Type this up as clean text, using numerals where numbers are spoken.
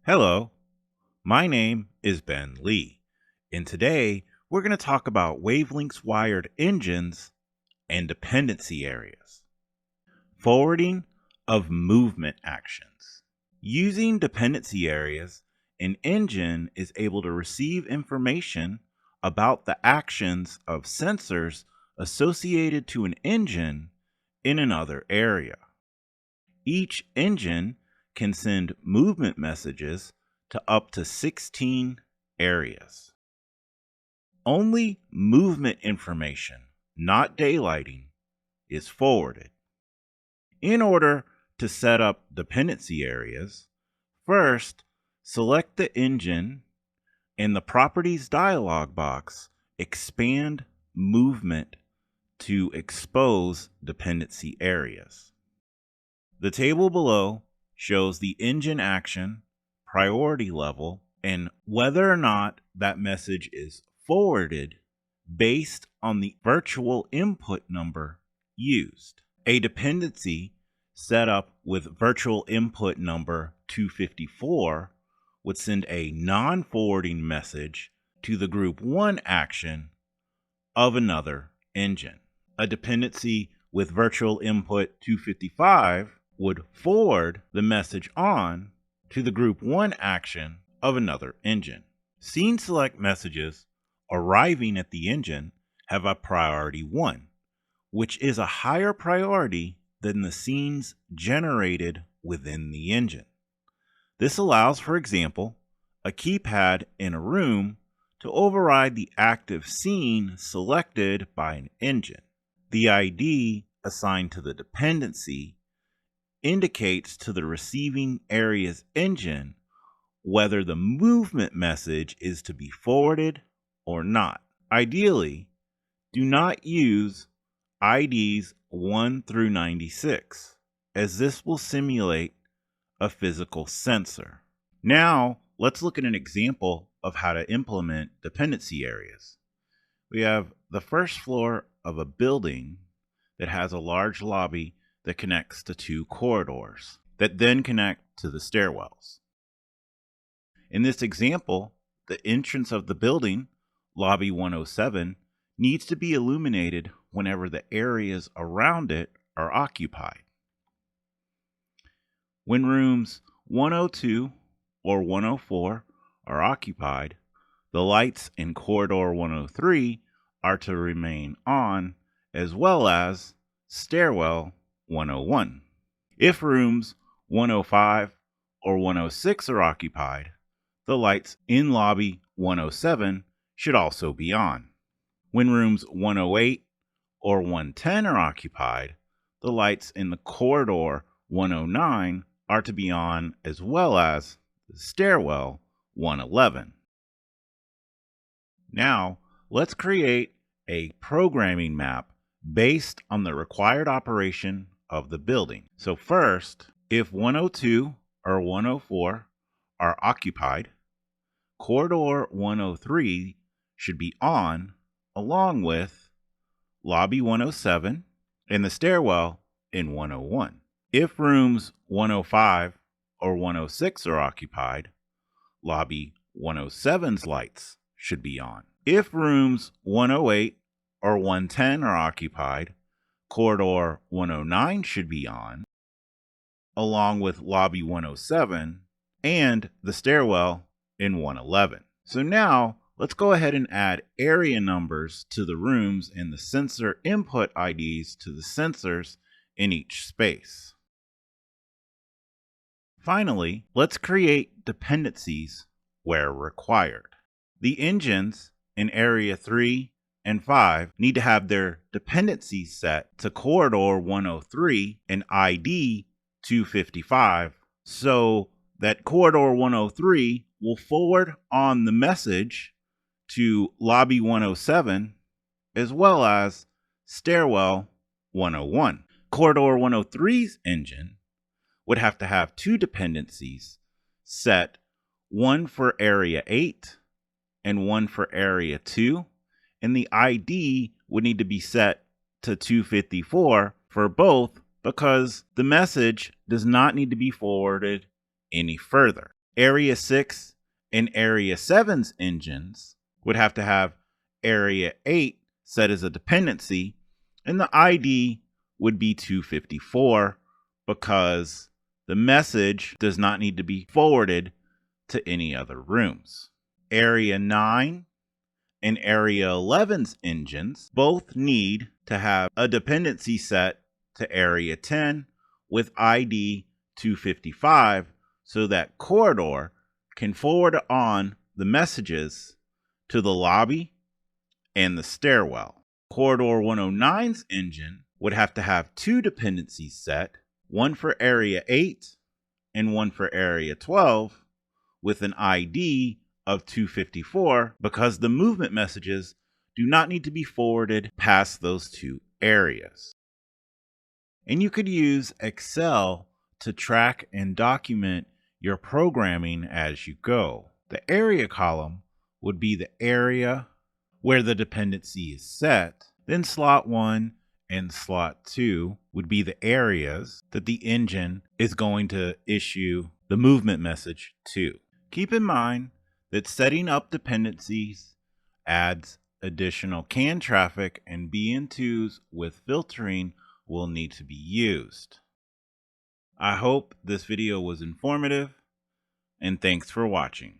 Hello, my name is Ben Lee, and today we're going to talk about WaveLinx wired engines and dependency areas. Forwarding of movement actions. Using dependency areas, an engine is able to receive information about the actions of sensors associated to an engine in another area. Each engine can send movement messages to up to 16 areas. Only movement information, not daylighting, is forwarded. In order to set up dependency areas, first select the engine and the Properties dialog box, expand Movement to expose dependency areas. The table below shows the engine action, priority level, and whether or not that message is forwarded based on the virtual input number used. A dependency set up with virtual input number 254 would send a non-forwarding message to the group 1 action of another engine. A dependency with virtual input 255 would forward the message on to the group 1 action of another engine. Scene select messages arriving at the engine have a priority 1, which is a higher priority than the scenes generated within the engine. This allows, for example, a keypad in a room to override the active scene selected by an engine. The ID assigned to the dependency indicates to the receiving area's engine whether the movement message is to be forwarded or not. Ideally, do not use IDs 1 through 96, as this will simulate a physical sensor. Now, let's look at an example of how to implement dependency areas. We have the first floor of a building that has a large lobby that connects to 2 corridors that then connect to the stairwells. In this example, the entrance of the building, lobby 107, needs to be illuminated whenever the areas around it are occupied. When rooms 102 or 104 are occupied, the lights in corridor 103 are to remain on, as well as stairwell 101. If rooms 105 or 106 are occupied, the lights in lobby 107 should also be on. When rooms 108 or 110 are occupied, the lights in the corridor 109 are to be on, as well as the stairwell 111. Now, let's create a programming map based on the required operation of the building. So first, if 102 or 104 are occupied, corridor 103 should be on, along with lobby 107 and the stairwell in 101. If rooms 105 or 106 are occupied, lobby 107's lights should be on. If rooms 108 or 110 are occupied, corridor 109 should be on, along with lobby 107 and the stairwell in 111. So now let's go ahead and add area numbers to the rooms and the sensor input IDs to the sensors in each space. Finally, let's create dependencies where required. The engines in area 3 and 5 need to have their dependencies set to corridor 103 and ID 255 so that corridor 103 will forward on the message to lobby 107 as well as stairwell 101. Corridor 103's engine would have to have 2 dependencies set, one for area 8 and one for area 2, and the ID would need to be set to 254 for both because the message does not need to be forwarded any further. Area 6 and Area 7's engines would have to have Area 8 set as a dependency, and the ID would be 254 because the message does not need to be forwarded to any other rooms. Area 9 and Area 11's engines both need to have a dependency set to Area 10 with ID 255 so that Corridor can forward on the messages to the lobby and the stairwell. Corridor 109's engine would have to have two dependencies set, one for Area 8 and one for Area 12, with an ID of 254 because the movement messages do not need to be forwarded past those two areas. And you could use Excel to track and document your programming as you go. The area column would be the area where the dependency is set. Then slot 1 and slot 2 would be the areas that the engine is going to issue the movement message to. Keep in mind that setting up dependencies adds additional CAN traffic, and BN2s with filtering will need to be used. I hope this video was informative, and thanks for watching.